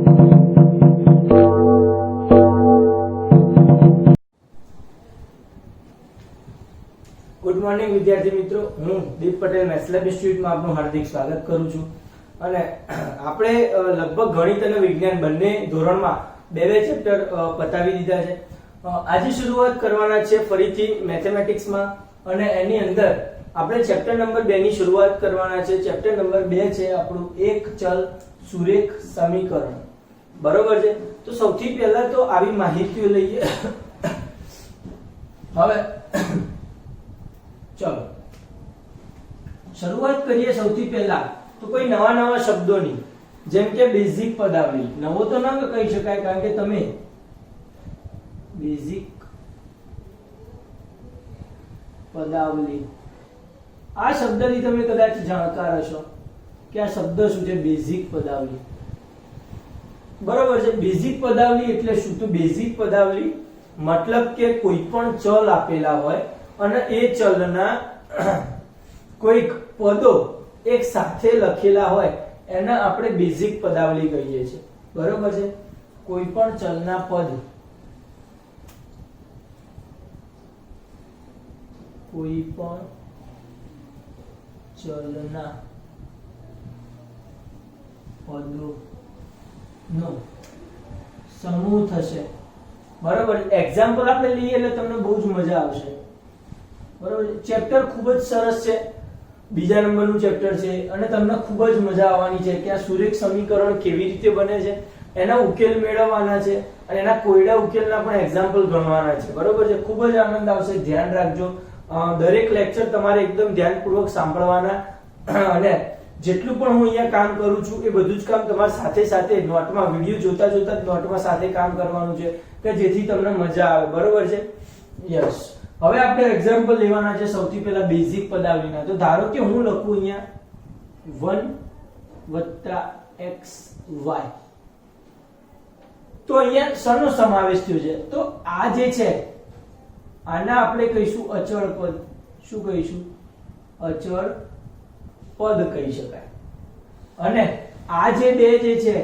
Good morning વિદ્યાર્થી મિત્રો, હું દીપ પટેલ મેથ્સલેબ ઇન્સ્ટિટ્યૂટમાં આપનું હાર્દિક સ્વાગત કરું છું. અને આપણે લગભગ ગણિત અને વિજ્ઞાન બંને ધોરણમાં બે ચેપ્ટર પતાવી દીધા છે. આજે શરૂઆત કરવાના છે ફરીથી મેથેમેટિક્સમાં, અને એની અંદર આપણે ચેપ્ટર નંબર 2 ની શરૂઆત કરવાના છે. ચેપ્ટર નંબર 2 છે આપણું એક ચલ સુરેખ સમીકરણ. બરોબર છે? તો સૌથી પહેલા તો આવી માહિતીઓ લઈએ. હવે ચલો શરૂઆત કરીએ. સૌથી પહેલા તો કોઈ નવા શબ્દોની, જેમ કે બેઝિક પદાવલી. નવો તો ન કહી શકાય, કારણ કે તમે બેઝિક પદાવલી આ શબ્દની તમે કદાચ જાણકાર હશો કે આ શબ્દ શું છે, બેઝિક પદાવલી. બરોબર છે? બેઝિક પદાવલી એટલે શું? તો બેઝિક પદાવલી મતલબ કે કોઈ પણ ચલ આપેલા હોય અને એ ચલના કોઈક પદો એક સાથે લખેલા હોય એને આપણે બેઝિક પદાવલી કહીએ છીએ. બરોબર છે? કોઈ પણ ચલના પદ, કોઈ પણ ચલના પદોનો સમૂહ થશે. બરોબર? એક્ઝામ્પલ આપણે લઈએ એટલે તમને બહુ જ મજા આવશે. બરોબર? ચેપ્ટર ખૂબ જ સરસ છે, બીજા નંબરનું ચેપ્ટર છે, અને તમને ખૂબ જ મજા આવવાની છે કે આ સુરેખ સમીકરણ કેવી રીતે બને છે, એના ઉકેલ મેળવવાના છે, અને એના કોયડા ઉકેલના પણ એક્ઝામ્પલ ગણવાના છે. બરોબર છે? ખૂબ જ આનંદ આવશે. ધ્યાન રાખજો. દરેક લેક્ચર તમારે એકદમ ધ્યાનપૂર્વક સાંભળવાના, અને જેટલું પણ હું અહીંયા કામ કરું છું એ બધું જ કામ તમારે સાથે સાથે નોટમાં, વિડિયો જોતા જોતા જ નોટમાં સાથે કામ કરવાનું છે, કે જેથી તમને મજા આવે. બરોબર છે? યસ. હવે આપણે એક્ઝામ્પલ લેવાના છે સૌથી પહેલા બેઝિક પદાવલીના. તો ધારો કે હું લખું અહીંયા 1 - xy. તો અહીંયા શેનો સમાવેશ થયો છે? તો આ જે છે આના આપણે કહીશું અચળ પદ. શું કહીશું? અચળ પદ કહી શકાય. અને આ જે બે જે છે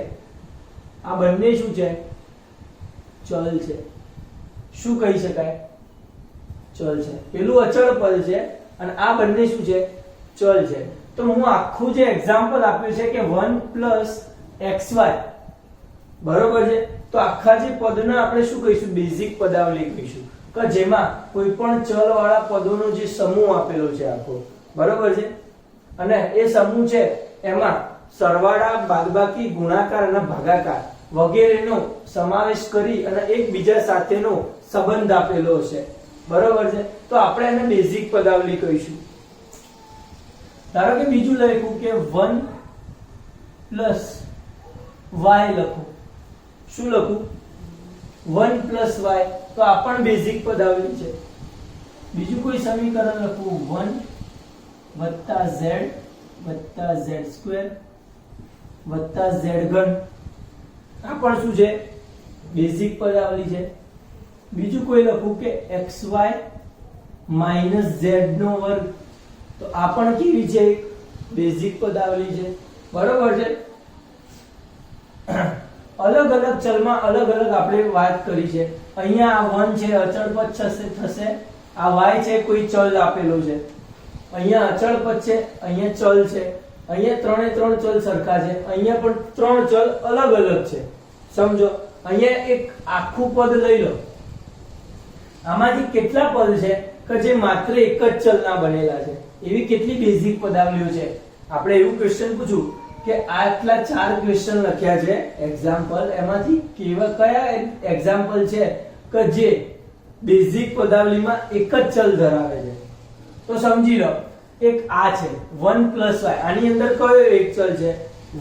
આ બંને શું છે? ચલ છે. શું કહી શકાય? ચલ છે. પેલું અચળ પદ છે અને આ બંને શું છે? ચલ છે. તો હું આખું જે એક્ઝામ્પલ આપ્યું છે કે 1 + xy. બરોબર છે? તો આખા જે પદને આપણે શું કહીશું? બેઝિક પદાવલી કહીશું, કે જેમાં કોઈ પણ ચલ વાળા પદોનો જે સમૂહ આપેલો છે આખો. બરોબર છે? અને એ સમૂહ છે એમાં સરવાળા, બાદબાકી, ગુણાકાર અને ભાગાકાર વગેરેનો સમાવેશ કરી અને એકબીજા સાથેનો સંબંધ આપેલો છે. બરોબર છે? તો આપણે એને બેઝિક પદાવલી કહીશું. ધારો કે બીજું લખ્યું કે 1 + y લખું. શું લખું? 1 + y. તો આ પણ બેઝિક પદાવલી છે. બીજું કોઈ સમીકરણ લખું 1 + z + z² + z3. આ પણ શું છે? બેઝિક પદાવલી છે. બીજું કોઈ લખું કે xy - z². તો આ પણ કેવી છે? બેઝિક પદાવલી છે. બરોબર છે? અલગ અલગ ચલમાં અલગ અલગ આપણે વાત કરી છે. અહીંયા આ 1 છે, અચળ પદ થશે. આ y છે, કોઈ ચલ આપેલો છે. અહીંયા અચળ પદ છે, અહીંયા ચલ છે. અહીંયા ત્રણે ત્રણ ચલ સરખા છે, અહીંયા પણ ત્રણ ચલ અલગ અલગ છે. સમજો? અહીંયા એક આખું પદ લઈ લો. આમાંથી કેટલા પદ છે કે જે માત્ર એક જ ચલના બનેલા છે? એવી કેટલી બેઝિક પદાવલીઓ છે? આપણે એવું ક્વેશ્ચન પૂછું કે આટલા 4 ક્વેશ્ચન લખ્યા છે એક્ઝામ્પલ, એમાંથી કયા એક્ઝામ્પલ છે કે જે બેઝિક પદાવલીમાં એક જ ચલ ધરાવે છે? તો સમજી લો, એક આ છે 1 + y. આની અંદર કયો એક ચલ છે?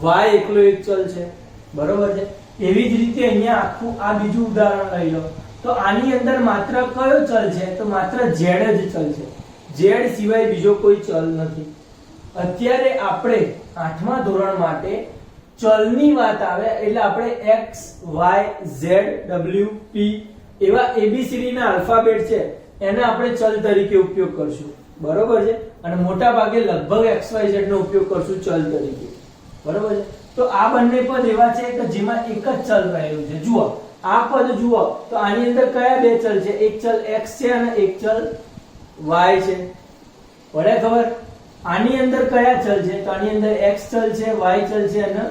y એકલો એક ચલ છે. બરોબર છે? એવી જ રીતે અહીંયા આખું આ બીજું ઉદાહરણ લઈ લો. તો આની અંદર માત્ર કયો ચલ છે? તો માત્ર z જ ચલ છે. z સિવાય બીજો કોઈ ચલ નથી. અત્યારે આપણે 8મા ધોરણ માટે ચલની વાત આવે એટલે આપણે x y z w p એવા ABCD ના આલ્ફાબેટ છે એને આપણે ચલ તરીકે ઉપયોગ કરશું. બરોબર છે? અને મોટા ભાગે લગભગ xyz નો ઉપયોગ કરશું ચલ તરીકે. બરોબર છે? તો આ બંને પદ એવા છે કે જેમાં એક જ ચલ રહેલું છે. જુઓ આ પદ જુઓ તો આની અંદર કયા બે ચલ છે? એક ચલ x છે અને એક ચલ y છે. પડે ખબર? આની અંદર કયા ચલ છે? તો આની અંદર x ચલ છે, y ચલ છે અને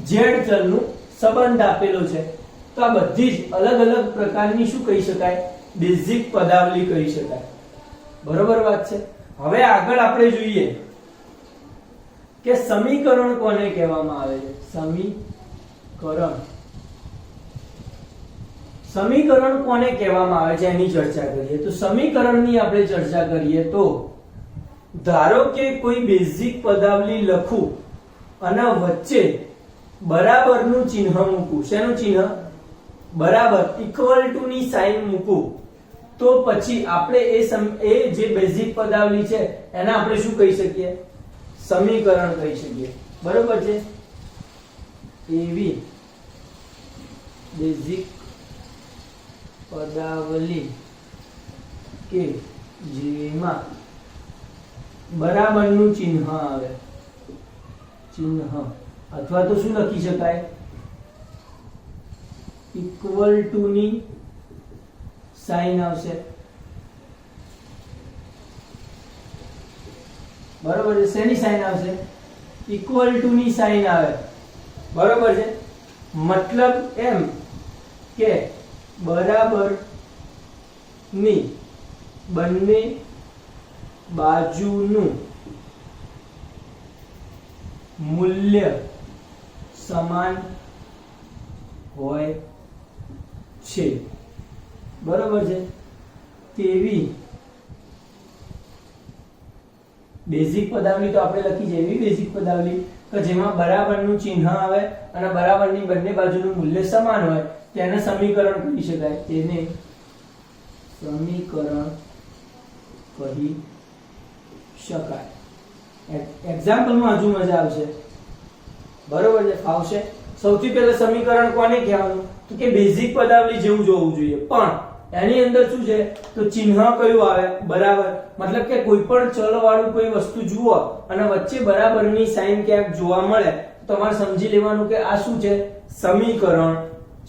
z ચલનું સંબંધ આપેલો છે. તો આ બધી જ અલગ અલગ પ્રકારની શું કહી શકાય? બેઝિક પદાવલી કહી શકાય. બરોબર વાત છે. હવે આગળ આપણે જોઈએ કે સમીકરણ કોને કહેવામાં આવે છે? સમીકરણ કોને કહેવામાં આવે છે એની ચર્ચા કરીએ. તો સમીકરણની આપણે ચર્ચા કરીએ તો ધારો કે કોઈ બેઝિક પદાવલી લખું અને વચ્ચે બરાબરનું ચિહ્ન મૂકું. શેનું ચિહ્ન? બરાબર, ઇક્વલ ટુ ની સાઈન મૂકું. તો પછી આપણે એ જે બેઝિક પદાવલી છે એને આપણે શું કહી શકીએ? સમીકરણ કહી શકીએ. બરોબર છે? એવી બેઝિક પદાવલી કે જેમાં બરાબરનું ચિહ્ન આવે, ચિહ્ન અથવા તો શું લખી શકાય? ઇક્વલ ટુ ની સાઈન આવશે. બરોબર છે? શેની સાઈન આવશે? ઇક્વલ ટુ ની સાઈન આવે. બરોબર છે? મતલબ એમ કે બરાબર ની બંને બાજુનું મૂલ્ય સમાન હોય છે. બરોબર છે? તેવી બેઝિક પદાવલી તો આપણે લખી છે. એવી બેઝિક પદાવલી કે જેમાં બરાબરનું ચિહ્ન આવે અને બરાબરની બંને બાજુનું મૂલ્ય સમાન હોય તેને સમીકરણ કહી શકાય. તેને સમીકરણ કહી શકાય. એક્ઝામ્પલમાં હજુ મજા આવશે. બરોબર છે? ફાવશે. સૌથી પહેલા સમીકરણ કોને કહેવાનું? તો કે બેઝિક પદાવલી જેવું જોવું જોઈએ, પણ એની અંદર શું છે? તો ચિહ્ન કયું આવે? બરાબર. મતલબ કે કોઈ પણ ચલ વાળું કોઈ વસ્તુ જુઓ અને વચ્ચે બરાબરની સાઈન ક્યાંક જોવા મળે તો તમારે સમજી લેવાનું કે આ શું છે? સમીકરણ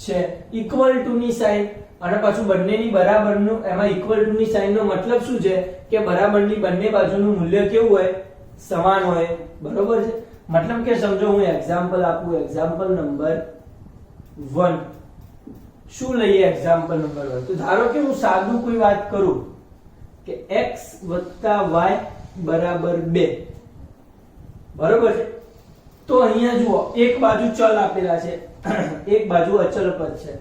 છે. ઇક્વલ ટુ ની સાઈન અને પાછું બંનેની બરાબરનું, એમાં ઇક્વલ ટુ ની સાઈન નો મતલબ શું છે? કે બરાબરની બંને બાજુનું મૂલ્ય કેવું હોય? સમાન હોય. બરોબર છે? મતલબ કે સમજો હું એક્ઝામ્પલ આપું. એક્ઝામ્પલ નંબર 1 શું લઈએ? એક્ઝામ્પલ નંબર 1 તો ધારો કે હું સાદું કોઈ વાત કરું કે x y બરાબર 2. બરોબર છે? તો અહીંયા જુઓ એક બાજુ ચલ આપેલા છે, એક બાજુ અચલ પદ છે,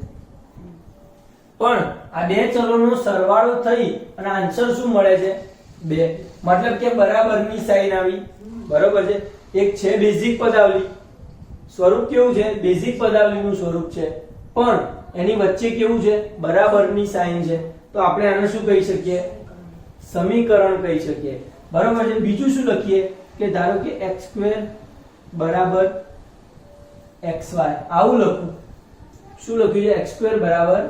પણ આ બે ચલોનો સરવાળો થઈ અને આન્સર શું મળે છે? 2. મતલબ કે બરાબરની સાઈન આવી. બરોબર છે? એક છે બેઝિક પદાવલી. સ્વરૂપ કેવું છે? બેઝિક પદાવલીનું સ્વરૂપ છે, પણ એની વચ્ચે કેવું છે? બરાબરની સાઈન છે. તો આપણે આને શું કહી શકીએ? સમીકરણ કહી શકીએ. બરોબર છે? બીજું શું લખીએ? કે ધારો કે x² બરાબર xy. આવું લખું. શું લખ્યું છે? x² બરાબર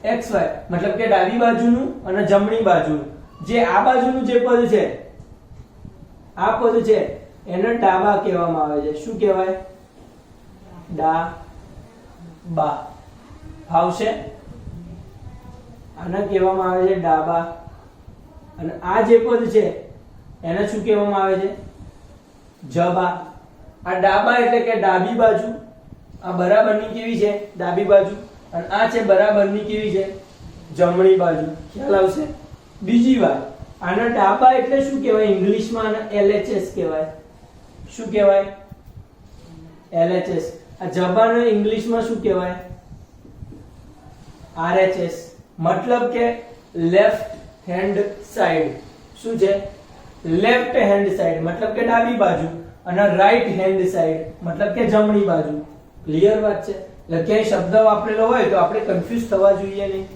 xy. મતલબ કે ડાબી બાજુનું અને જમણી બાજુનું, જે આ બાજુનું જે પદ છે, આ પદ છે એને ડાબા કહેવામાં આવે છે. શું કહેવાય? ડાબા. આવશે? આને કહેવામાં આવે છે ડાબા. અને આ જે પદ છે એને શું કહેવામાં આવે છે? જબા. આ ડાબા એટલે કે ડાબી બાજુ, આ બરાબરની કેવી છે? ડાબી બાજુ. અને આ છે બરાબરની કેવી છે? જમણી બાજુ. ખ્યાલ આવશે? બીજી વાત, આના ડાબા એટલે શું કહેવાય? ઇંગ્લિશમાં આને LHS કહેવાય. શું કહેવાય? LHS. આ જબાને ઇંગ્લિશમાં શું કહેવાય? RHS. મતલબ કે લેફ્ટ હેન્ડ સાઈડ. શું છે? લેફ્ટ હેન્ડ સાઈડ મતલબ કે ડાબી બાજુ, અને રાઈટ હેન્ડ સાઈડ મતલબ કે જમણી બાજુ. ક્લિયર વાત છે? એટલે ક્યાંય શબ્દ વાપરેલો હોય તો આપણે કન્ફ્યુઝ થવા જોઈએ નહીં.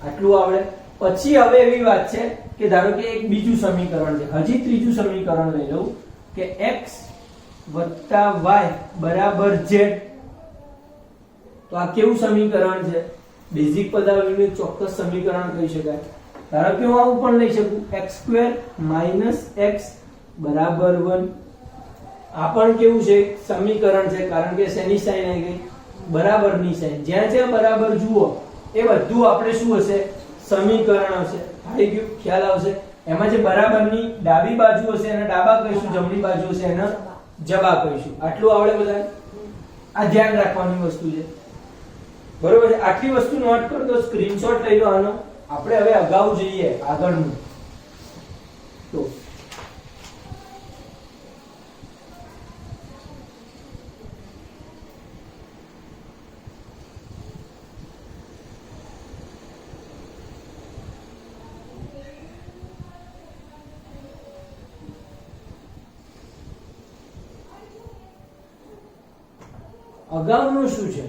આટલું આવડે. પછી હવે એવી વાત છે કે ધારો કે એક બીજું સમીકરણ છે, હજી ત્રીજું સમીકરણ લઈ લઉં કે x y બરાબર z. તો આ કેવું સમીકરણ છે? બેઝિક પદાવલીનું ચોક્કસ સમીકરણ કહી શકાય. ધારો કે હું આવું પણ લઈ શકું x² - x બરાબર 1. આ પણ કેવું છે સમીકરણ છે, કારણ કે શેની સાઈન આવી ગઈ બરાબરની સાઈન. જ્યાં જ્યાં બરાબર જુઓ એ બધું આપણે શું હશે સમીકરણ હશે. આવી ગયું ખ્યાલ આવશે. એમાં જે બરાબરની ડાબી બાજુ હશે એને ડાબા કહીશું, જમણી બાજુ હશે એને જબા કહીશું. આટલું આવડે બધા? આ ધ્યાન રાખવાની વસ્તુ છે, બરોબર છે. આટલી વસ્તુ નોટ કરો તો સ્ક્રીનશોટ લઈ લો આનો. આપણે હવે અગાઉ જઈએ આગળનું. તો અગાઉનું શું છે?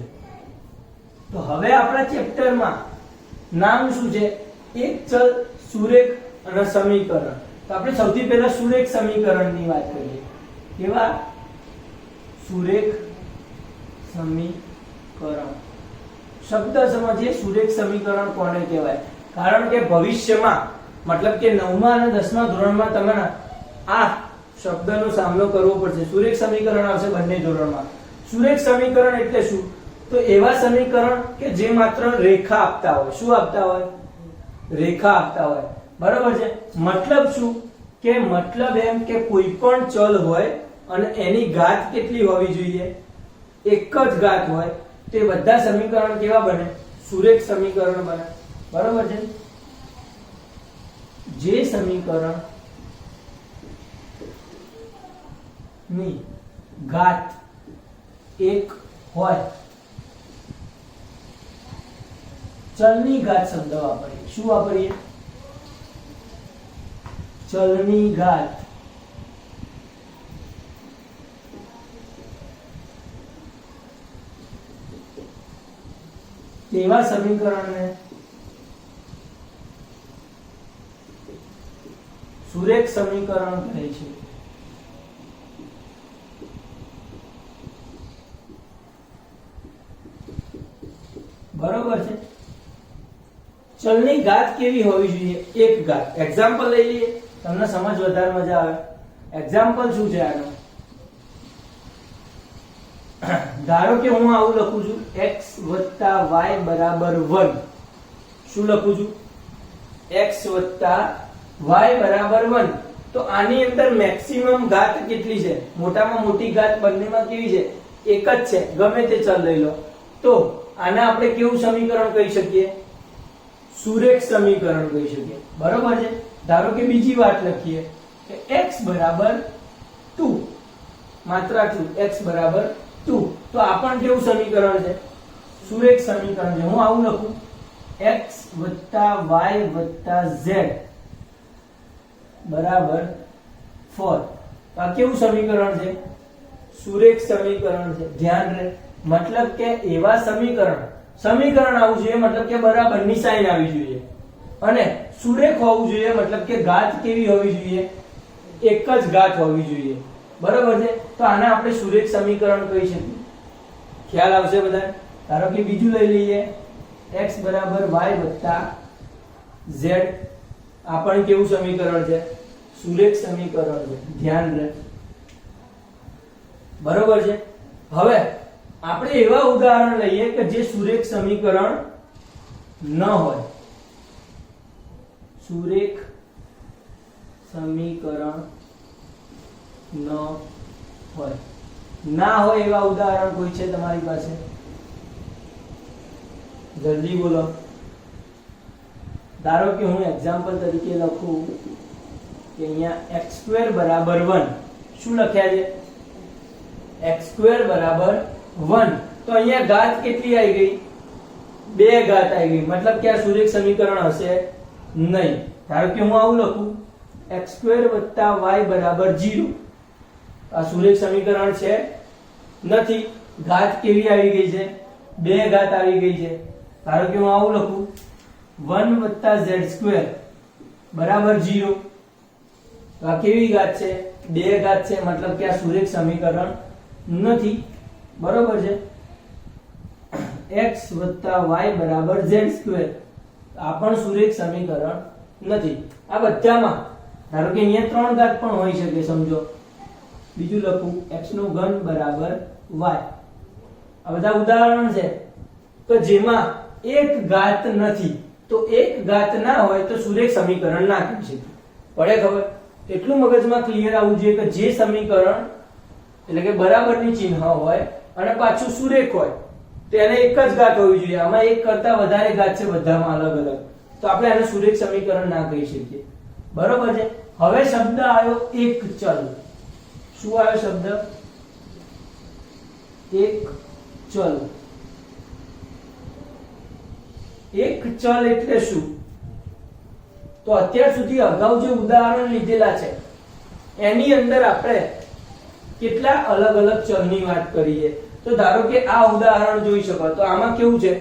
તો હવે આપણા ચેપ્ટરમાં નામ શું છે? એક ચલ, સુરેખ અને સમીકરણ. તો આપણે સૌથી પહેલા સુરેખ સમીકરણની વાત કરીએ. કેવા? સુરેખ સમીકરણ. શબ્દ સમજીએ. સુરેખ સમીકરણ કોને કહેવાય? કારણ કે ભવિષ્યમાં મતલબ કે 9મા અને 10મા ધોરણમાં તમને આ શબ્દનો સામનો કરવો પડશે. સુરેખ સમીકરણ આવશે બંને ધોરણમાં. સુરેખ સમીકરણ એટલે શું? તો એવા સમીકરણ કે જે માત્ર રેખા આપતા હોય. શું આપતા હોય? રેખા આપતા હોય. બરાબર છે. મતલબ શું? કે મતલબ એમ કે કોઈ પણ ચલ હોય અને એની ઘાત કેટલી હોવી જોઈએ? એક જ ઘાત હોય. તે બધા સમીકરણ કેવા બને? સુરેખ સમીકરણ બને. બરાબર છે. જે સમીકરણ ની ઘાત એક હોય, ચલની ઘાત શબ્દ વાપરીએ. શું વાપરીએ? ચલની ઘાત. તેવા સમીકરણને સુરેખ સમીકરણ કહે છે. બરોબર છે. ચલની ઘાત કેવી હોવી જોઈએ? એક ઘાત. એક્ઝામ્પલ લઈ લઈએ, તમને સમજ વધારે મજા આવે. એક્ઝામ્પલ શું છે આનું? ધારો કે હું આવું લખું છું x + y = 1. શું લખું છું? x + y = 1. તો આની અંદર મેક્સિમમ ઘાત કેટલી છે? મોટામાં મોટી ઘાત બંનેમાં કેવી છે? એક જ છે. ગમે તે ચલ લઈ લો. તો આને આપણે કેવું સમીકરણ કહી શકીએ? સુરેખ સમીકરણ કહી શકીએ. બરોબર છે. ધારો કે બીજી વાત લખીએ કે x = 2. માત્ર આટલું, x = 2. તો આ પણ કેવું સમીકરણ છે? સુરેખ સમીકરણ છે. હું આવું લખું x + y + z = 4. આ કેવું સમીકરણ છે? સુરેખ સમીકરણ છે. ધ્યાન રહે. મતલબ કે એવા સમીકરણ આવવું જોઈએ, મતલબ કે બરાબરની સાઈન આવી જોઈએ અને સુરેખ હોવું જોઈએ, મતલબ કે ઘાત કેવી હોવી જોઈએ? એક જ ઘાત હોવી જોઈએ. બરાબર છે. તો આને આપણે સુરેખ સમીકરણ કહી શકીએ. ખ્યાલ આવશે બધાને? ધારો કે બીજું લઈ લઈએ x = y + z. આ પણ કેવું સમીકરણ છે? સુરેખ સમીકરણ છે. ધ્યાન રહે. બરોબર છે. હવે આપણે એવા ઉદાહરણ લઈએ કે જે સુરેખ સમીકરણ ન હોય. સુરેખ સમીકરણ ન હોય. ના હોય એવા ઉદાહરણ કોઈ છે તમારી પાસે? જલ્દી બોલો. ધારો કે હું એક્ઝામ્પલ તરીકે લખું કે અહીંયા x² = 1. શું લખ્યા છે? x² = 1. તો અહીંયા ઘાત કેટલી આવી ગઈ? 2 ઘાત આવી ગઈ. મતલબ કે આ સુરેખ સમીકરણ હશે નહીં. ધારો કે હું આવું લખું x² + y = 0. આ સુરેખ સમીકરણ છે નથી. ઘાત કેવી આવી ગઈ છે? 2 ઘાત આવી ગઈ છે. ધારો કે હું આવું લખું 1 + z² = 0. તો આ કેવી ઘાત છે? 2 ઘાત છે. મતલબ કે આ સુરેખ સમીકરણ નથી. બરોબર છે. x + y = z². આ પણ સુરેખ સમીકરણ નથી. આ બધામાં ધારો કે અહીંયા 3 ઘાત પણ હોઈ શકે. સમજો બીજું લખું x નો ઘન બરાબર y. આ બધા ઉદાહરણ છે તો જેમાં એક ઘાત નથી, તો એક ઘાત ના હોય તો સુરેખ સમીકરણ ના કહી શકીએ. પડે ખબર? એટલું મગજમાં ક્લિયર આવવું જોઈએ કે જે સમીકરણ એટલે કે બરાબરની ચિહ્ન હોય અને પાછું સુરેખ હોય તેને એક જ ઘાત હોવી જોઈએ. આમાં એક કરતા વધારે ઘાત છે બધામાં અલગ અલગ, તો આપણે આને સુરેખ સમીકરણ ના કહી શકીએ. બરોબર છે. હવે શબ્દ આવ્યો એક ચલ. શું આવ્યો શબ્દ? એક ચલ. એક ચલ એટલે શું? તો અત્યાર સુધી અગાઉ જે ઉદાહરણ લીધેલા છે એની અંદર આપણે કેટલા અલગ અલગ ચલની વાત કરી છે. તો ધારો કે આ ઉદાહરણ જોઈ શકો તો આમાં કેવું છે?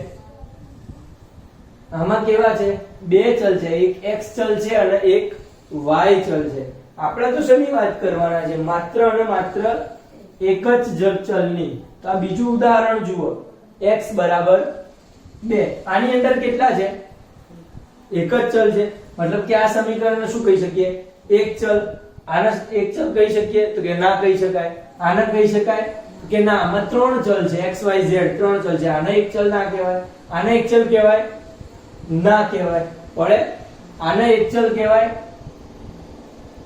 આમાં કેવા છે? બે ચલ છે, એક x ચલ છે અને એક y ચલ છે. આપણે તો શેની વાત કરવાના છે? માત્ર અને માત્ર એક જ ચલની. તો આ બીજું ઉદાહરણ જુઓ, x બરાબર 2. આની અંદર કેટલા છે? એક જ ચલ છે, મતલબ કે આ સમીકરણને શું કહી શકીએ? એક ચલ. આને એક ચલ કહી શકીએ તો કે ના કહી શકાય. આને કહી શકાય કે ના, આમાં ત્રણ ચલ છે, x y z ત્રણ ચલ છે. આને એક ચલ ના કહેવાય. આને એક ચલ કહેવાય? ના કહેવાય. પડે? આને એક ચલ કહેવાય?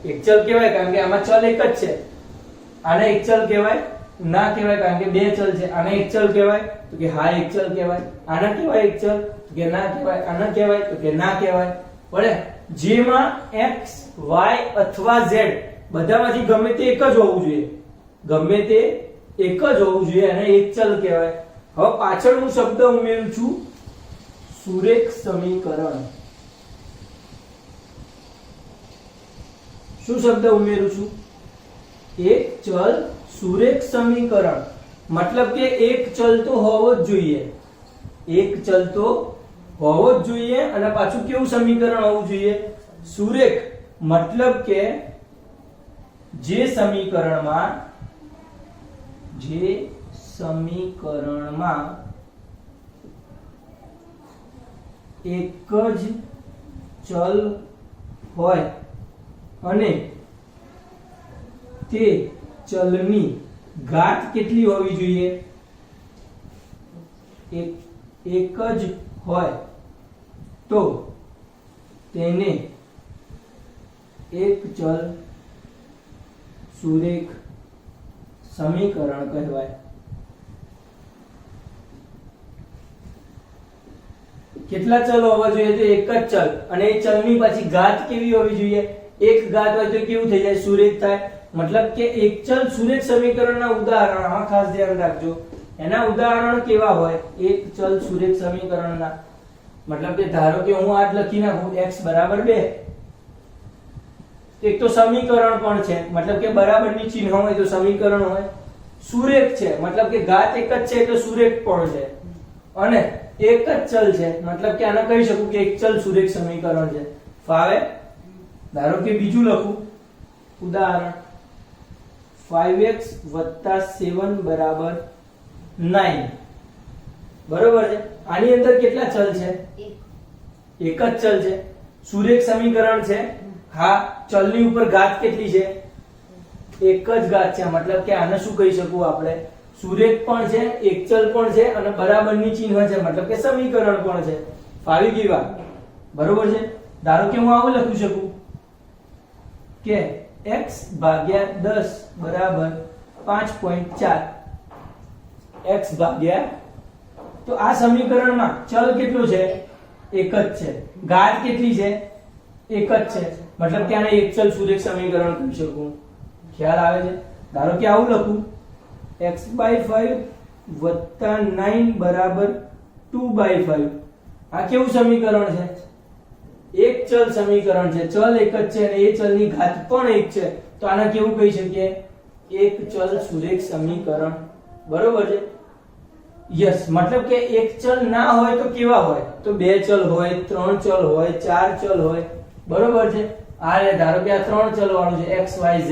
એક ચલ કહેવાય કારણ કે આમાં ચલ એક જ છે. આને એક ચલ કહેવાય? ના કહેવાય કારણ કે બે ચલ છે. આને એક ચલ કહેવાય તો કે હા એક ચલ કહેવાય. આને કહેવાય એક ચલ તો કે ના કહેવાય. આને કહેવાય તો કે ના કહેવાય. પડે? જેમાં x y અથવા z બધામાંથી ગમે તે એક જ હોવું જોઈએ. ગમે તે એક જ હોવું જોઈએ અને એક ચલ કહેવાય. હવે પાછળ હું શબ્દ ઉમેરું છું સુરેખ સમીકરણ. શું શબ્દ ઉમેરું છું? એક ચલ સુરેખ સમીકરણ. મતલબ કે એક ચલ તો હોવો જ જોઈએ. એક ચલ તો હોવો જ જોઈએ અને પાછું કેવું સમીકરણ હોવું જોઈએ? સુરેખ. મતલબ કે જે સમીકરણમાં એક જ ચલ હોય અને તે ચલની ઘાત કેટલી હોવી જોઈએ? એક જ હોય તો તેને એક ચલ સુરેખ સમીકરણ કહેવાય. કેટલા ચલ હોવા જોઈએ? તો એક જ ચલ. અને એ ચલની પાછી ઘાત કેવી હોવી જોઈએ? એક ઘાત હોય તો કેવું થઈ જાય? સુરેખ થાય. મતલબ કે એક ચલ સુરેખ સમીકરણના ઉદાહરણ આમાં ખાસ ધ્યાન રાખજો. એના ઉદાહરણ કેવા હોય? એક ચલ સુરેખ સમીકરણના. મતલબ કે ધારો કે હું આજ લખી નાખું x બરાબર 2. એક તો સમીકરણ પણ છે, મતલબ કે બરાબરની ચિહ્ન હોય તો સમીકરણ હોય. સુરેખ છે, મતલબ કે ઘાત એક જ છે એટલે સુરેખ પણ છે. અને એક જ ચલ છે, મતલબ કે આને કહી શકું કે એક ચલ સુરેખ સમીકરણ છે. ફાવે? ધારો કે બીજું લખું ઉદાહરણ 5x + 7 બરાબર 9. બરોબર છે. આની અંદર કેટલા ચલ છે? એક જ ચલ છે. સુરેખ સમીકરણ છે. હા, ચલની ઉપર ઘાત કેટલી છે? એક જ ઘાત છે. મતલબ કે આને શું કહી શકું આપણે? સુરેખ પણ છે, એક ચલ પણ છે અને બરાબરની ચિહ્ન છે, મતલબ કે સમીકરણ પણ છે. ફાવી ગઈ વાત? બરોબર છે. ધારો કે હું આવું લખી શકું કે x / 10 બરાબર 5.4. x ભાગ્યા, તો આ સમીકરણમાં ચલ કેટલો છે? એક જ છે. ઘાત કેટલી છે? એક જ છે. મતલબ કે આને એક ચલ સુરેખ સમીકરણ કહી શકું. ખ્યાલ આવે છે? ધારો કે આવું લખું x/5 + 9 બરાબર 2/5. આ કેવું સમીકરણ છે? એક ચલ સમીકરણ છે. ચલ એક જ છે અને એ ચલની ઘાત પણ એક છે, તો આને કેવું કહી શકીએ? એક ચલ સુરેખ સમીકરણ. બરોબર છે. યસ. મતલબ કે એક ચલ ના હોય તો કેવા હોય? તો બે ચલ હોય, ત્રણ ચલ હોય, ચાર ચલ હોય. બરોબર છે. આ રે ધારો કે આ ત્રણ ચલ વાળું છે x y z.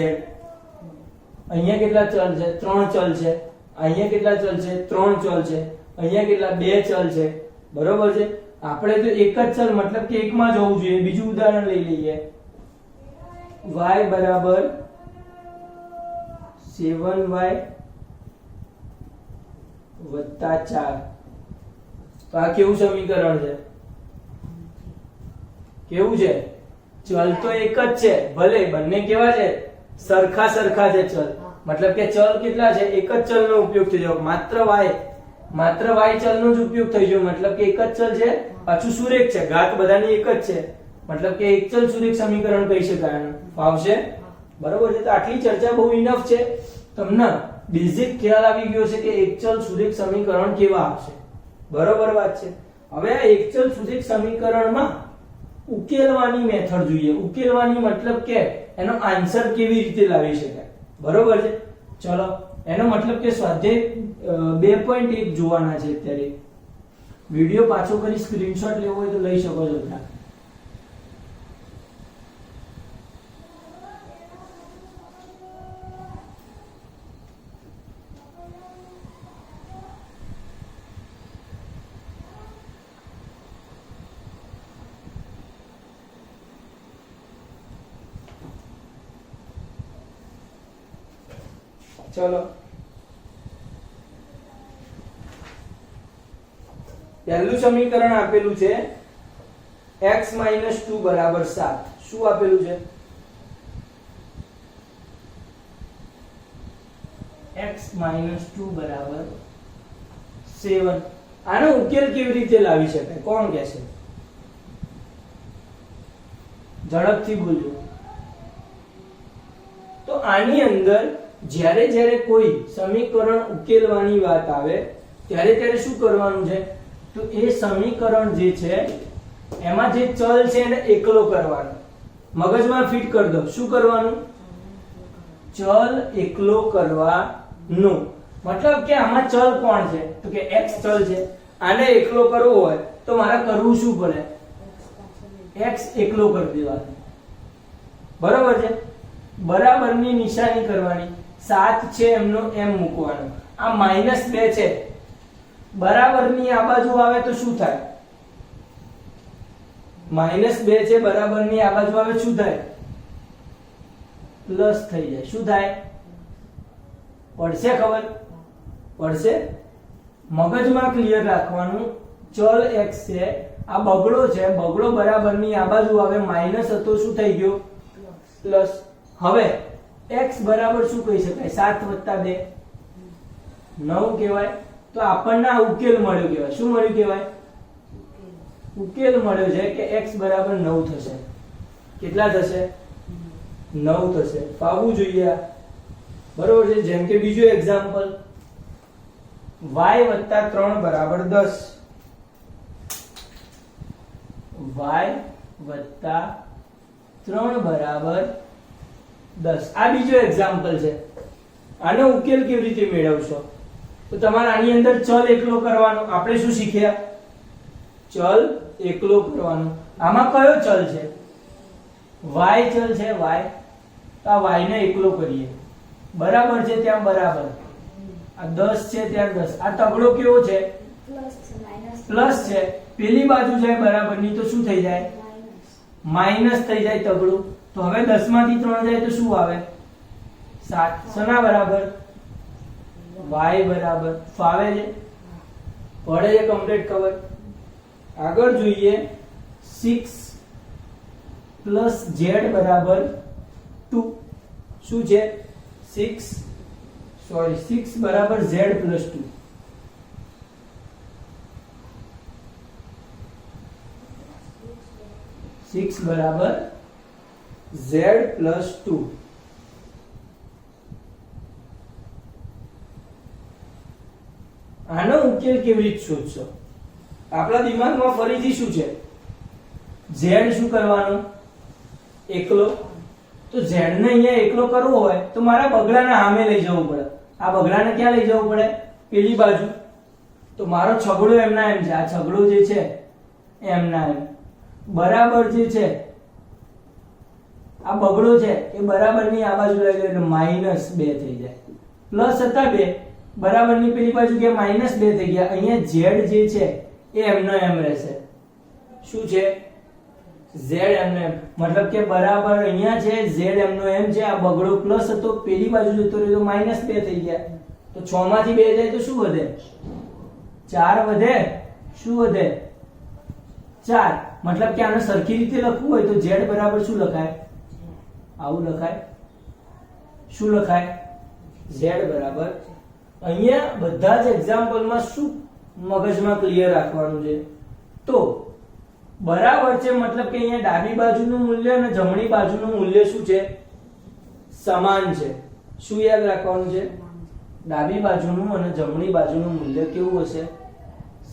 અહીંયા કેટલા ચલ છે? ત્રણ ચલ છે. અહીંયા કેટલા ચલ છે? ત્રણ ચલ છે. અહીંયા કેટલા? બે ચલ છે. બરોબર છે. આપણે તો એક જ ચલ, મતલબ કે એકમાં જ હોવું જોઈએ. બીજું ઉદાહરણ લઈ લઈએ. y બરાબર 6 7y વત્તા 4. તો આ કેવું સમીકરણ છે? કેવું છે? ચલ તો એક જ છે, ભલે બંને કેવા છે? સરખા છે ચલ. મતલબ કે ચલ કેટલા છે? એક જ ચલનો ઉપયોગ થઈ ગયો. માત્ર y ચલનો જ ઉપયોગ થઈ ગયો. મતલબ કે એક જ ચલ છે, પાછું સુરેખ છે, ઘાત બધાની એક જ છે. મતલબ કે એક ચલ સુરેખ સમીકરણ કહી શકાય આને. ફાવશે? બરોબર છે. તો આટલી ચર્ચા બહુ ઇનફ છે. તમને બેઝિક ખ્યાલ આવી ગયો છે કે એક ચલ સુરેખ સમીકરણ કેવા આવશે. બરોબર વાત છે. હવે આ એક ચલ સુરેખ સમીકરણમાં ઉકેલવાની મેથડ જોઈએ. ઉકેલવાની મતલબ કે એનો આન્સર કેવી રીતે લાવી શકાય. બરોબર છે. ચલો એનો મતલબ કે સ્વાધ્યાય 2.1 જોવાના છે. અત્યારે વિડિયો પાછો કરી સ્ક્રીનશોટ લેવો હોય તો લઈ શકો છો. ચલો પહેલું સમીકરણ આપેલું છે x - 2 બરાબર 7. શું આપેલું છે? x - 2 બરાબર 7. આનો ઉકેલ કેવી રીતે લાવી શકાય? કોણ કહેશે? ઝડપથી બોલજો. તો આની અંદર જ્યારે કોઈ સમીકરણ ઉકેલવાની વાત આવે ત્યારે શું કરવાનું છે? તો એ સમીકરણ જે છે એમાં જે ચલ છે એને એકલો કરવાનો. મગજમાં ફિટ કરી દો. શું કરવાનું? ચલ એકલો કરવાનો. મતલબ કે આમાં ચલ કોણ છે? તો કે x ચલ છે. આને એકલો કરવો હોય તો મારે કરવું શું પડે? x એકલો કરી દેવાનો. બરાબર છે. બરાબરની નિશાની કરવાની. 7 છે એમનો એમ મૂકવાનો. આ -2 છે, બરાબરની આ બાજુ આવે તો શું થાય? -2 છે બરાબરની આ બાજુ આવે શું થાય? પ્લસ થઈ જાય. શું થાય? પડશે ખબર? પડશે. મગજમાં ક્લિયર રાખવાનું. ચલ x છે, આ બગડો છે, બગડો બરાબરની આ બાજુ આવે, માઈનસ હતો શું થઈ ગયો? પ્લસ. હવે x બરાબર શું કહી શકાય? 7 + 2 9 કહેવાય. તો આપણને આ ઉકેલ મળ્યો કહેવાય. શું મળ્યું કહેવાય? ઉકેલ મળ્યો છે કે x બરાબર 9 થશે. કેટલા થશે? 9 થશે. ફાવવું જોઈએ. બરોબર છે. જેમ કે બીજું એક્ઝામ્પલ, y + 3 બરાબર 10. y + 3 બરાબર 10. આ બીજો એક્ઝામ્પલ છે. આનો ઉકેલ કેવી રીતે મેળવશો? તો તમારે આની અંદર ચલ એકલો કરવાનો. આપણે શું શીખ્યા? ચલ એકલો કરવાનો. આમાં કયો ચલ છે? y ચલ છે. y. તો આ y ને એકલો કરીએ. બરાબર છે ત્યાં બરાબર. આ 10 છે ત્યાં 10. આ તગડો કેવો છે? પ્લસ છે. પેલી બાજુ જાય બરાબરની તો શું થઈ જાય? માઈનસ થઈ જાય તગડું. તો હવે 10 માંથી 3 જાય તો શું આવે? 7. શેના બરાબર? y બરાબર. ફાવે છે? પડે છે કમ્પ્લીટ ખબર? આગળ જોઈએ 6 + z બરાબર 2. શું છે? 6 બરાબર z + 2. સિક્સ બરાબર z + 2. આનો ઉકેલ કેવી રીતે શોધશો? આપણા દિમાગમાં ફરીથી શું છે? z શું કરવાનું? એકલો. તો z ને અહીંયા એકલો કરવો હોય તો મારા બગડાને સામે લઈ જવું પડે. આ બગડાને ક્યાં લઈ જવું પડે? પેલી બાજુ. તો મારો છગડો એમના એમ છે. આ છગડો જે છે એમના એમ. બરાબર જે છે આ બગડો છે એ બરાબરની આ બાજુ લઈ લે એટલે -2 થઈ જાય. પ્લસ હતા 2, બરાબરની પેલી બાજુ ગયા -2 થઈ ગયા. અહીંયા z જે છે એ એમનો એમ રહેશે. શું છે? z એમનો એમ, મતલબ કે બરાબર અહીંયા છે z એમનો એમ છે, આ બગડો પ્લસ હતો, પેલી બાજુ જતો રહ્યો તો -2 થઈ ગયા, તો 6 માંથી 2 જાય તો શું વધે? 4 વધે. શું વધે? 4. મતલબ કે આને સરખી રીતે લખવું હોય તો z બરાબર શું લખાય? આવું લખાય. શું લખાય? z બરાબર. અહીંયા બધા જ એક્ઝામ્પલમાં શું મગજમાં ક્લિયર રાખવાનું છે? તો બરાબર છે, મતલબ કે અહીંયા ડાબી બાજુનું મૂલ્ય અને જમણી બાજુનું મૂલ્ય શું છે? સમાન છે. શું યાદ રાખવાનું છે? ડાબી બાજુનું અને જમણી બાજુનું મૂલ્ય કેવું હશે?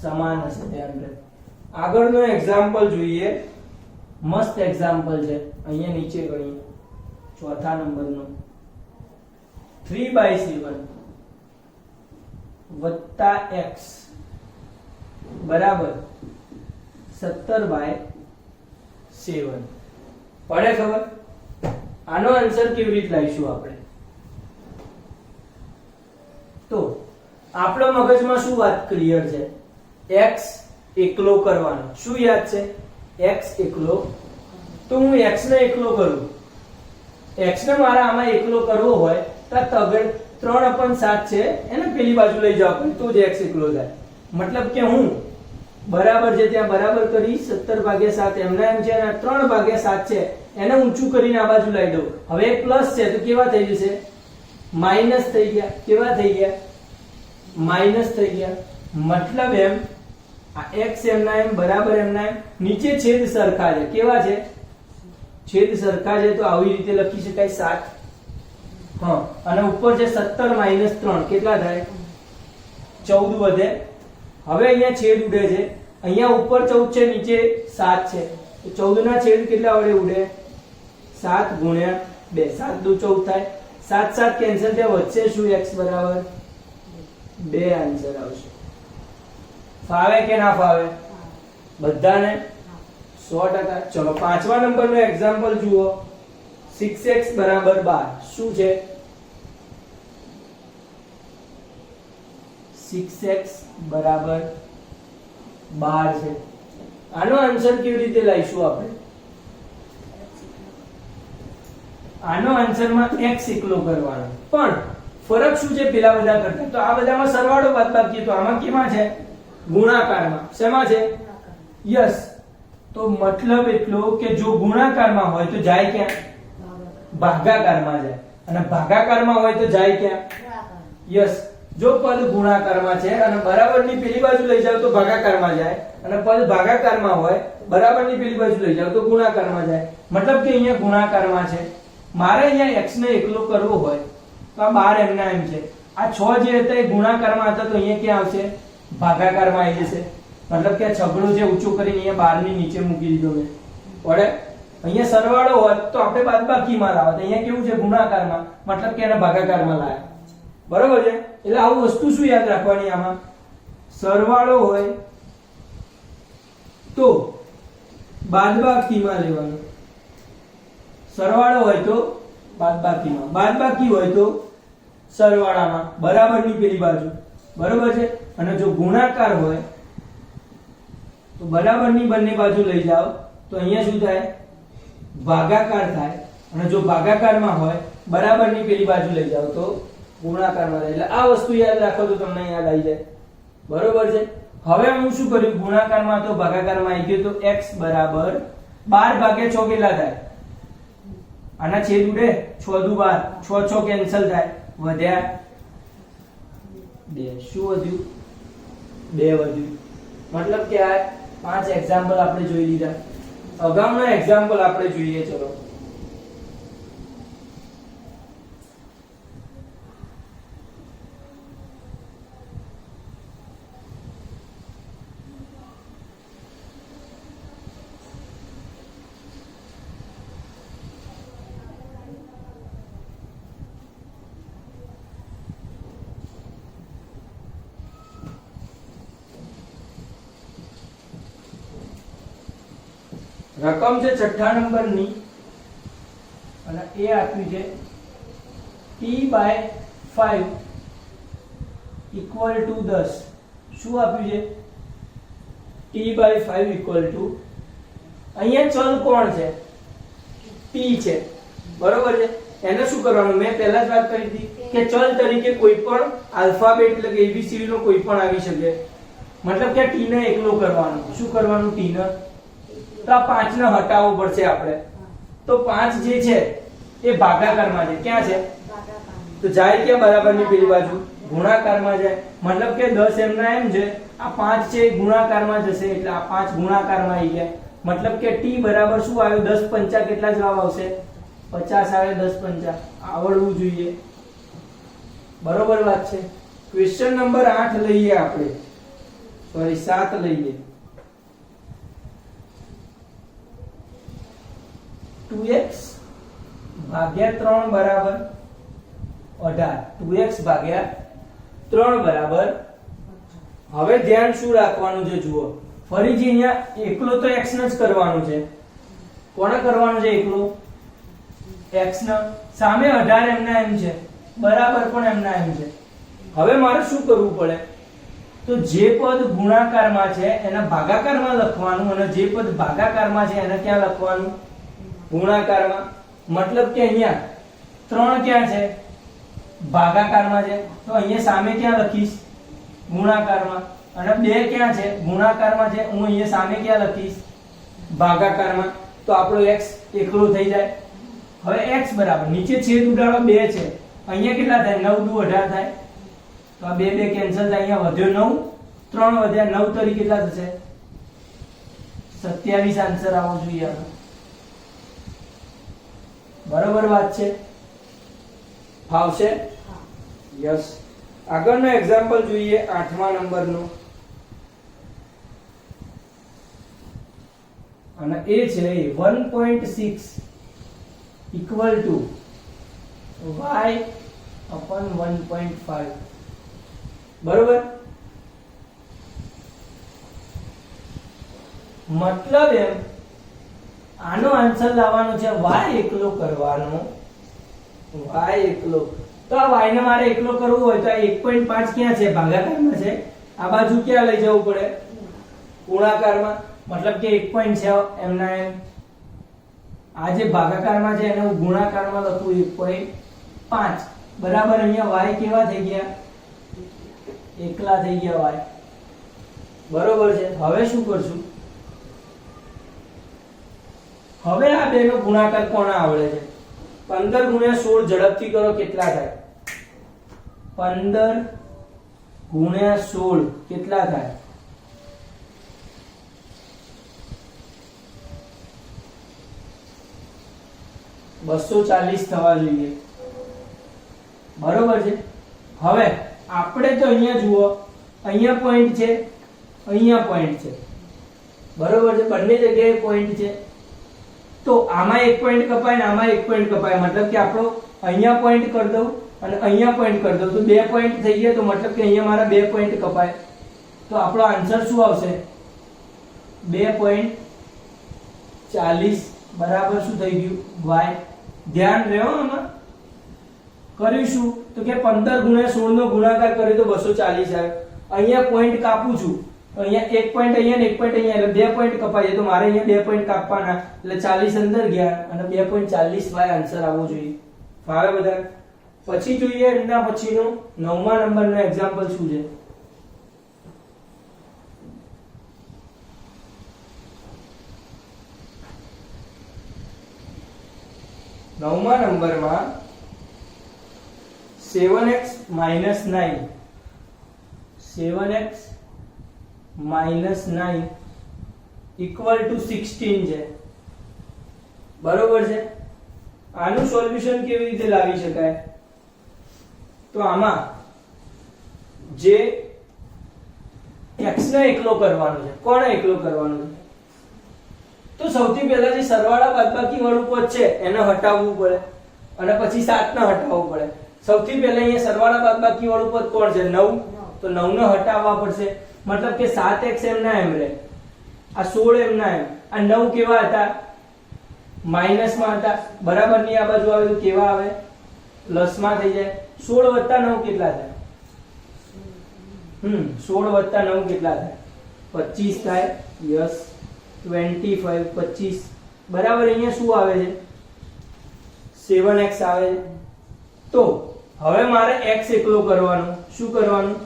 સમાન હશે. ધ્યાન રાખો. આગળનો એક્ઝામ્પલ જોઈએ. મસ્ત એક્ઝામ્પલ છે. અહીંયા નીચે ગણીએ. ચોથા નંબરનો 3/7 વત્તા x બરાબર 17/7. પડે ખબર? આનો આન્સર કેવી રીતે લાવીશું આપણે? તો આપણો મગજમાં શું વાત ક્લિયર છે? x એકલો કરવાનો. શું યાદ છે? x એકલો. તો હું x ને એકલો કરું. x ને મારા આમાં એકલો કરવો હોય તો તગડ 3/7 છે એને પેલી બાજુ લઈ જાવ તો જ x એકલો થાય. મતલબ કે હું બરાબર છે ત્યાં બરાબર કરી 17/7 એમના એમ છે અને 3/7 છે એને ઊંચું કરીને આ બાજુ લઈ દઉં. હવે એક પ્લસ છે તો કેવા થઈ જશે? માઈનસ થઈ ગયા. કેવા થઈ ગયા? માઈનસ થઈ ગયા. મતલબ એમ આ x એમના એમ બરાબર એમના એમ, નીચે છેદ સરખા છે. કેવા છે? છેદ સરખા છે તો આવી રીતે લખી શકાય 7. હા, અને ઉપર છે 17 - 3 કેટલા થાય? 14 વધે. હવે અહીંયા છેદ ઉડે છે. અહીંયા ઉપર 14 છે, નીચે 7 છે, તો 14 ના છેદ કેટલા વડે ઉડે? 7 × 2. 7 દુ 14 થાય. 7 7 કેન્સલ થાય, વચ્ચે શું? x બરાબર 2 આન્સર આવશે. ફાવે કે ના ફાવે? બધાને 100%. ચલો પાંચમા નંબરનો એક્ઝામ્પલ જુઓ. 6x = 12. શું છે? 6x = 12 છે. આનો આન્સર કેવી રીતે લાવીશું આપણે? આનો આન્સરમાં x એકલો કરવાનો. પણ ફરક શું છે પેલા બધા કરતા? તો આ બધામાં સરવાળો બાદબાકી, તો આમાં કેમાં છે? ગુણાકારમાં. શેમાં છે? યસ. તો મતલબ એટલો કે જો ગુણાકારમાં હોય તો જાય ક્યાં? ભાગાકારમાં જાય. અને ભાગાકારમાં હોય તો જાય ક્યાં? યસ. જો પદ ગુણાકારમાં છે અને બરાબરની પેલી બાજુ લઈ જાવ તો ભાગાકારમાં જાય, અને પદ ભાગાકારમાં હોય બરાબરની પેલી બાજુ લઈ જાવ તો ગુણાકારમાં જાય. મતલબ કે અહીંયા ગુણાકારમાં છે. મારે અહીંયા x ને એકલો કરવો હોય તો આ 12 એમના એમ છે. આ 6 જે હતા એ ગુણાકારમાં હતા તો અહીંયા ક્યાં આવશે? ભાગાકારમાં આવી જશે. મતલબ કે છગડો જે ઊંચો કરીને અહીંયા 12 ની નીચે મૂકી દીધો મેં. પડે? અહીંયા સરવાળો હોત તો આપણે બાદબાકીમાં લાવત. અહીંયા કેવું છે? ગુણાકારમાં. મતલબ કે એને ભાગાકારમાં લાવ્યા. બરોબર છે? એટલે આવું વસ્તુ શું યાદ રાખવાની આમાં? સરવાળો હોય તો બાદબાકીમાં લેવાનું. સરવાળો હોય તો બાદબાકીમાં, બાદબાકી હોય તો સરવાળામાં, બરાબરની પેલી બાજુ. બરોબર છે? અને જો ગુણાકાર હોય તો બરાબરની બંને બાજુ લઈ જાઓ તો અહીંયા શું થાય? ભાગાકાર થાય. અને જો ભાગાકારમાં હોય બરાબરની પેલી બાજુ લઈ જાઓ તો ગુણાકારમાં થાય. એટલે આ વસ્તુ યાદ રાખો તો તમને યાદ આવી જાય. બરોબર છે? હવે હું શું કર્યું? ગુણાકારમાં તો ભાગાકારમાં આવી ગયો તો x = 12/6 કેટલા થાય? આના છેદ ઉડે. 6 દુ 12, 6 6 કેન્સલ થાય, વધ્યા 2. શું વધ્યું? 2 વધ્યું. મતલબ કે આ 5 એક્ઝામ્પલ આપણે જોઈ લીધા. અગાઉના એક્ઝામ્પલ આપણે જોઈએ. ચલો રકમ છે 6 નંબરની અને એ આપ્યું છે t/5 = 10. શું આપ્યું છે? t/5 = અહીંયા ચલ કોણ છે? t છે, બરોબર છે. એને શું કરવાનું? મેં પહેલા જ વાત કરી હતી કે ચલ તરીકે કોઈ પણ આલ્ફાબેટ એટલે કે ABCD નો કોઈ પણ આવી શકે. મતલબ કે t ને એકલો કરવાનું. શું કરવાનું? t ને તો આ 5 ને હટાવવો પડશે આપણે. તો 5 જે છે એ ભાગાકારમાં છે. ક્યાં છે? તો જાય ક્યાં? બરાબરની પેલી બાજુ ગુણાકારમાં જાય. મતલબ કે 10 એમના એમ છે, આ 5 છે ગુણાકારમાં જશે એટલે આ 5 ગુણાકારમાં આવી ગયા. મતલબ કે t બરાબર શું આવ્યું? 10 પંચા કેટલા જવાબ આવશે? 50 આવે. 10 પંચા આવડવું જોઈએ. બરોબર વાત છે. ક્વેશ્ચન નંબર 8 લઈએ આપણે, સોરી 7 લઈએ. 2x ભાગ્યા 3 બરાબર 18. 2x ભાગ્યા 3 બરાબર. હવે ધ્યાન શું રાખવાનું છે જુઓ. ફરીથી અહીંયા એકલો તો x ને જ કરવાનું છે. કોને કરવાનું છે એકલો? x ને. સામે 18 એમના એમ છે, બરાબર પણ એમના એમ છે. હવે મારે શું કરવું પડે? તો જે પદ ગુણાકારમાં છે એને ભાગાકારમાં લખવાનું, અને જે પદ ભાગાકારમાં છે એને ક્યાં લખવાનું? ગુણાકારમાં. મતલબ કે અહીંયા 3 ક્યાં છે? ભાગાકારમાં છે. તો અહીંયા સામે ક્યાં લખીશ? ગુણાકારમાં. અને 2 ક્યાં છે? ગુણાકારમાં છે. હું અહીંયા સામે ક્યાં લખીશ? ભાગાકારમાં. તો આપણો x એકલો થઈ જાય. હવે x બરાબર નીચે છેદ ઉડાડો 2 છે, અહીંયા કેટલા થાય? 9 દુ 18 થાય. તો આ 2 2 કેન્સલ થાય. અહીંયા વધ્યો 9, 3 વધ્યા 9 તરી કેટલા થશે? 27 આન્સર આવવો જોઈએ. બરોબર વાત છે. ફાવશે? યસ. આગળનો એક્ઝામ્પલ જોઈએ 8મા નંબરનો, અને એ છે 1.6 ઇક્વલ ટુ y upon 1.5. બરોબર. મતલબ એમ આનો આન્સર લાવવાનો છે y એકલો કરવાનો. y એકલો. તો આ y ને મારે એકલો કરવું હોય તો આ 1.5 ક્યાં છે? ભાગાકારમાં છે. આ બાજુ ક્યાં લઈ જવું પડે? ગુણાકારમાં. મતલબ કે 1.6 એમના એમ. આ જે ભાગાકારમાં છે એને હું ગુણાકારમાં લખું 1.5 બરાબર. અહીંયા y કેવા થઈ ગયા? એકલા થઈ ગયા y. બરોબર છે. હવે શું કરશું? હવે આ બેનો ગુણાકાર કોને આવડે છે? 15 ગુણ્યા 16 ઝડપથી કરો કેટલા થાય? 15 ગુણ્યા 16 કેટલા થાય? 240 થવા જોઈએ. બરોબર છે. હવે આપણે તો અહીંયા જુઓ, અહીંયા પોઈન્ટ છે, અહીંયા પોઈન્ટ છે. બરોબર છે. બંને જગ્યાએ પોઈન્ટ છે. તો આમાં એક પોઈન્ટ કપાય ને આમાં એક પોઈન્ટ કપાય. મતલબ કે આપણો અહીંયા પોઈન્ટ કરી દઉં અને અહીંયા પોઈન્ટ કરી દઉં તો 2 પોઈન્ટ થઈ ગયા. તો મતલબ કે અહીંયા મારા 2 પોઈન્ટ કપાય. તો આપણો આન્સર શું આવશે? 2.40 બરાબર શું થઈ ગયું? y. ધ્યાન રહ્યો આમાં. કરીશું તો કે 15 ગુણ્યા 16 નો ગુણાકાર કર્યો તો 240 આવે. અહીંયા પોઈન્ટ કાપું છું તો અહીંયા એક પોઈન્ટ અહીંયા ને એક પોઈન્ટ અહીંયા, એટલે 2 પોઈન્ટ કપાય તો મારે અહીંયા 2 પોઈન્ટ કાપવાના, એટલે 40 અંદર ગયા અને 2.40 y આન્સર આવવો જોઈએ. ફાવે બધા? પછી જોઈએ એના પછીનો 9મા નંબરનો એક્ઝામ્પલ શું છે. નવમા નંબરમાં 7x - 9 7x - 9 ઇક્વલ ટુ 16 છે. બરોબર છે. આનું સોલ્યુશન કેવી રીતે લાવી શકાય? તો આમાં જે x ને એકલો કરવાનો છે, કોને એકલો કરવાનો છે? તો સૌથી પહેલા જે સરવાળા બાદબાકી વાળું પદ છે એને હટાવવું પડે અને પછી 7 ને હટાવવું પડે. સૌથી પહેલા અહીંયા સરવાળા બાદબાકી વાળું પદ કોણ છે? 9. તો 9 ને હટાવવા પડશે. મતલબ કે 7x એમના એમ રહે, આ 16 એમના એમ. આ 9 કેવા હતા? માઈનસ માં હતા. બરાબર ની આ બાજુ આવે તો કેવા આવે? પ્લસ માં થઈ જાય. 16 + 9 કેટલા થાય? 16 + 9 કેટલા થાય? 25 થાય. યસ. 25 25 બરાબર અહીંયા શું આવે છે 7x આવે છે તો હવે મારે x એકલો કરવાનો શું કરવાનું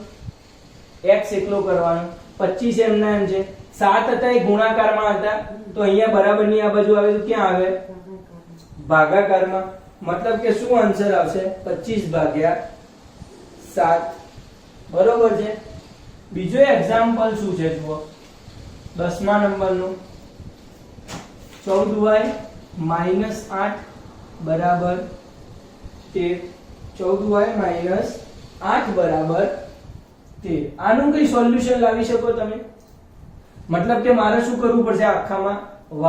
x એકલો કરવાનો 25 એમના એમ છે 7 હતા એ ગુણાકારમાં હતા તો અહીંયા બરાબરની આ બાજુ આવે તો ક્યાં આવે ભાગાકારમાં मतलब કે શું આન્સર આવશે 25 ભાગ્યા 7 બરોબર છે બીજો એક્ઝામ્પલ શું છે જુઓ 10મા નંબરનું 14y - 8 બરાબર 13 14y - 8 બરાબર 13 આનું કઈ સોલ્યુશન લાવી શકો તમે मतलब કે મારે શું કરવું પડશે આખામાં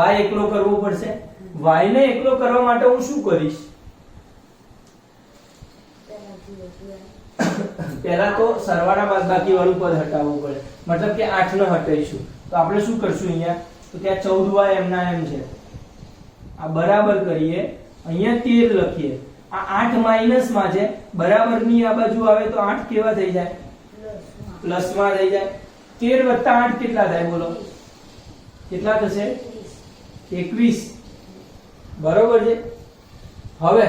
y એકલો કરવો પડશે y ને એકલો કરવા માટે હું શું કરીશ પહેલા તો સરવાળા બાદબાકી વાળું પદ હટાવવું પડે मतलब કે 8 ને હટાઈશું તો આપણે શું કરશું અહીંયા તો ત્યાં 14y એમના એમ છે આ બરાબર કરીએ અહીંયા 13 લખીએ આ 8 માઈનસ માં છે બરાબરની આ બાજુ આવે તો 8 કેવા થઈ જાય પ્લસ માં થઈ જાય 13 + 8 કેટલા થાય બોલો કેટલા થશે 21 બરોબર છે હવે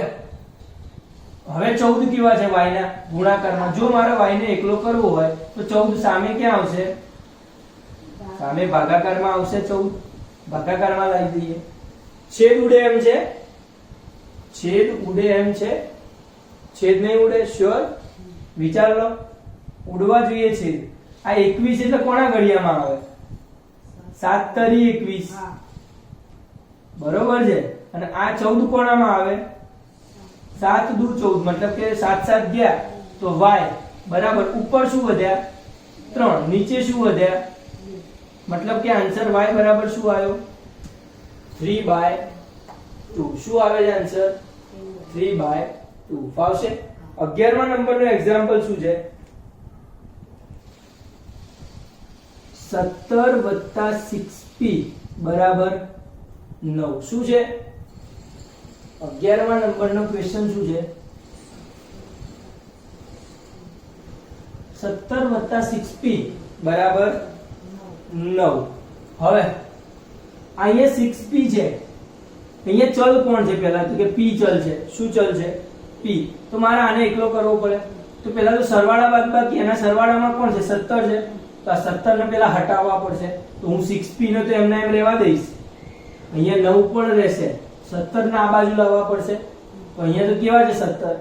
14 કેવા છે y ના ગુણાકારમાં જો મારે y ને એકલો કરવો હોય તો 14 સામે ક્યાં આવશે સામે ભાગાકારમાં આવશે 14 ભાગાકારમાં લાવી દઈએ છેદ ઉડે એમ છે છેદ ઉડે એમ છે છેદ નહીં ઉડે શ્યોર વિચાર લો ઉડવા જોઈએ છેદ આ 21 એટલે કોના ઘડિયામાં આવે 7 તરી 21 બરોબર છે અને આ 14 કોણામાં આવે 7 દુ 14 मतलब કે 7 7 ગયા તો y બરાબર ઉપર શું વધ્યા 3 નીચે શું વધ્યા मतलब કે આન્સર y બરાબર શું આવ્યો 3/2 શું આવે છે આન્સર 3/2 ફાવશે 11મા નંબરનો એક્ઝામ્પલ શું છે 17 + 6p બરાબર 9 શું છે 11મા નંબરનો ક્વેશ્ચન શું છે 17 + 6p બરાબર 9 હવે અહીંયા 6p છે અહીંયા ચલ કોણ છે પહેલા તો કે p ચલ છે શું ચલ છે p તો મારે આને એકલો કરવો પડે તો પહેલા તો સરવાળા બાદબાકી એના સરવાળામાં કોણ છે 17 છે તો આ 17 ને પહેલા હટાવવા પડશે તો હું 6p ને તો એમને એમ રહેવા દઈશ અહીંયા 9 પણ રહેશે 17 ને આ બાજુ લાવવા પડશે તો અહીંયા તો કેવા છે 17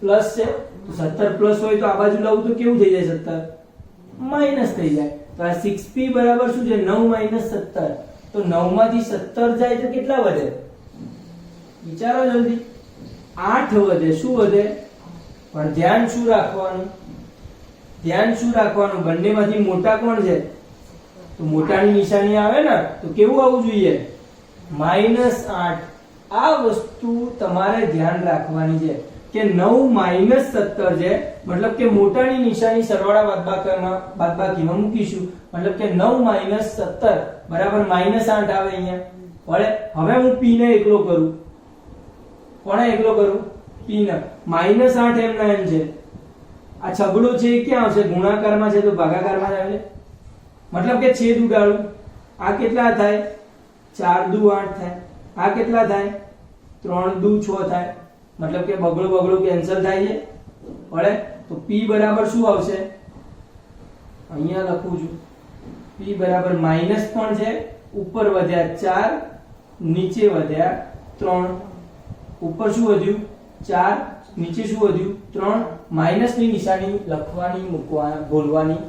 પ્લસ છે તો 17 પ્લસ હોય તો આ બાજુ લાવું તો કેવું થઈ જાય 17 માઈનસ થઈ જાય તો આ 6p બરાબર શું છે 9 - 17 તો 9 માંથી 17 જાય તો કેટલા વધે વિચારો જલ્દી 8 વધે શું વધે પણ ધ્યાન શું રાખવાનું બંનેમાંથી મોટા કોણ છે તો મોટાની નિશાની આવે ને તો કેવું આવવું જોઈએ -8 આ વસ્તુ તમારે ધ્યાન રાખવાની છે કે 9 - 17 છે मतलब કે મોટાની નિશાની સરવાળા બાદબાકીમાં મૂકીશું मतलब કે 9 - 17 બરાબર -8 આવે અહીંયા વળે હવે હું p ને એકલો કરું કોને એકલો કરું p ને -8 એમના એમ છે આ છગડો છે એ ક્યાં આવશે ગુણાકારમાં છે તો ભાગાકારમાં જ આવે मतलब કે છેદ ઉડાડું આ કેટલા થાય 4 દુ 8 થાય આ કેટલા થાય 3 દુ 6 થાય मतलब કે બગડો કેન્સલ થાય છે વળે તો p બરાબર શું આવશે અહીંયા લખું છું p બરાબર માઈનસ પણ છે ઉપર વધ્યા 4 નીચે વધ્યા 3 ઉપર શું વધ્યું 4 નીચે શું વધ્યું 3 માઈનસ ની નિશાની લખવાની ભૂલવાની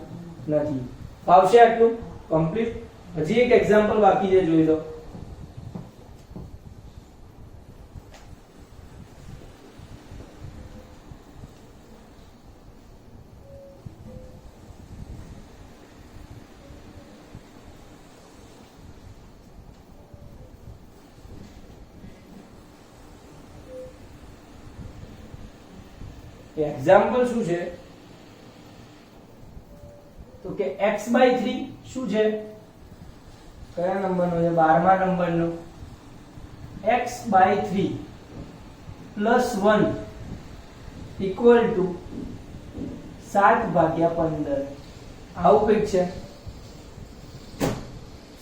નથી ફાવશે આટલું કમ્પ્લીટ હજી એક એક્ઝામ્પલ બાકી છે જોઈ લો એક્ઝામ્પલ શું છે તો કે x/3 શું છે કયા નંબરનો છે 12મા નંબરનો x/3 + 1 = 7/15 આવું કંઈક છે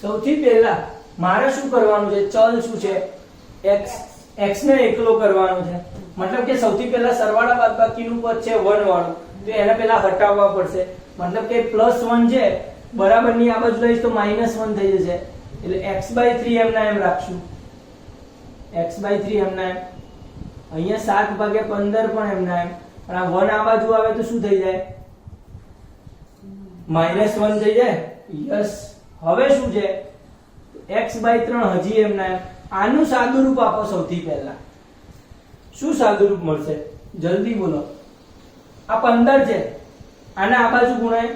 સૌથી પહેલા મારે શું કરવાનું છે, ચલ શું છે x ને એકલો કરવાનો છે, મતલબ કે સૌથી પહેલા સરવાળા બાદબાકીનું પદ છે 1 વાળું, તો એને પહેલા હટાવવા પડશે, મતલબ કે +1 છે બરાબરની આ બાજુ લઈશ તો -1 થઈ જશે, એટલે x/3 એમના એમ રાખશું, x/3 એમના એમ, અહીંયા 7/15 પણ એમના એમ, પણ આ 1 આ બાજુ આવે તો શું થઈ જાય, -1 થઈ જાય, યસ. હવે શું છે, x/3 હજી એમના એમ, આનું સાદુરૂપ આપો સૌથી પહેલા, શું સાદુરૂપ મળશે જલ્દી બોલો, આ 15 છે, આને આ બાજુ ગુણાય,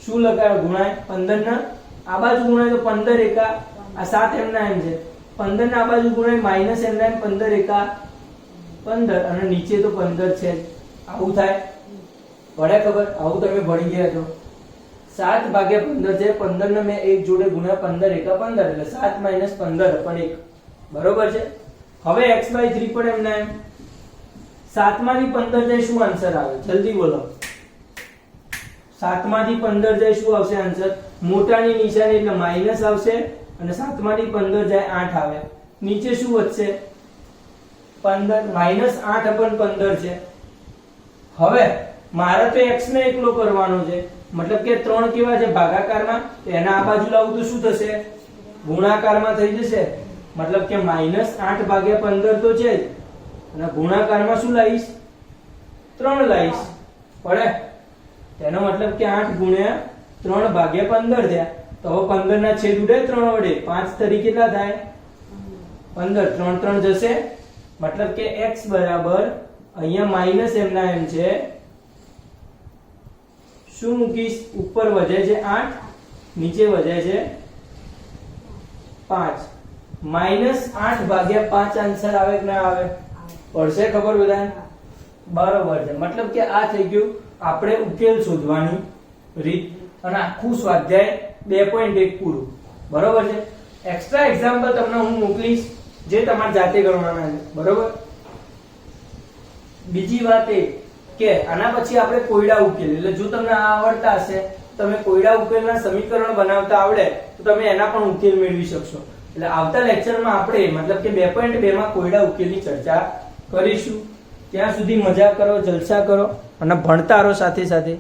શું લખાય ગુણાય, 15 ના આ બાજુ ગુણાય તો 15 એકા, આ 7 એમના એમ છે, 15 ના આ બાજુ ગુણાય માઈનસ એમના એમ, 15 એકા 15, અને નીચે તો 15 છે, આવું થાય, પડે ખબર, આવું તમે ભણી ગયા છો. 7/15 છે, 15 ને મેં 1 જોડે ગુણ્યા 15 એકા 15, એટલે 7 - 15 પણ 1, બરોબર છે. હવે x/3 પણ એમના એમ, 7 માંથી 15 જાય શું આન્સર આવે જલ્દી બોલો, 7 માંથી 15 જાય શું આવશે આન્સર, મોટાની નિશાની એટલે માઈનસ આવશે, અને 7 માંથી 15 જાય 8 આવે, નીચે શું વધશે 15, -8 પણ 15 છે. હવે મારે તો x ને એકલો કરવાનો છે, મતલબ કે 3 કેવા છે ભાગાકારમાં, તો એના આ બાજુ લાવું તો શું થશે, ગુણાકારમાં થઈ જશે, મતલબ કે -8/15 તો છે જ, અને ગુણાકારમાં શું લાવીશ 3 લાવીશ, પડે, તેનો મતલબ કે 8 ગુણ્યા 3/15 થયા, તો હવે 15 ના છેદ ઉડે 3 વડે, 5 તરી કેટલા થાય 15, 3 3 જશે, મતલબ કે x બરાબર અહીંયા માઈનસ એમના એમ છે, શું મૂકીશ, ઉપર વધે છે 8, નીચે વધે છે 5, -8/5 આન્સર આવે કે ના આવે, પડશે ખબર બધાને, બરોબર છે. મતલબ કે આ થઈ ગયું આપણે ઉકેલ શોધવાની રીત, અને આખું સ્વાધ્યાય 2.1 પૂરું, બરોબર છે. એક્સ્ટ્રા એક્ઝામ્પલ તમને હું મોકલીશ જે તમારે જાતે કરવાના છે, બરોબર. બીજી વાત એ કે આના પછી આપણે કોયડા ઉકેલ, એટલે જો તમને આ આવડતા હશે, તમે કોયડા ઉકેલના સમીકરણ બનાવતા આવડે તો તમે એના પણ ઉકેલ મેળવી શકશો. એટલે આવતા લેક્ચરમાં આપણે મતલબ કે 2.2 માં કોયડા ઉકેલની ચર્ચા કરીશું. ત્યાં સુધી મજા કરો, જલસા કરો અને ભણતા રહો સાથે સાથે.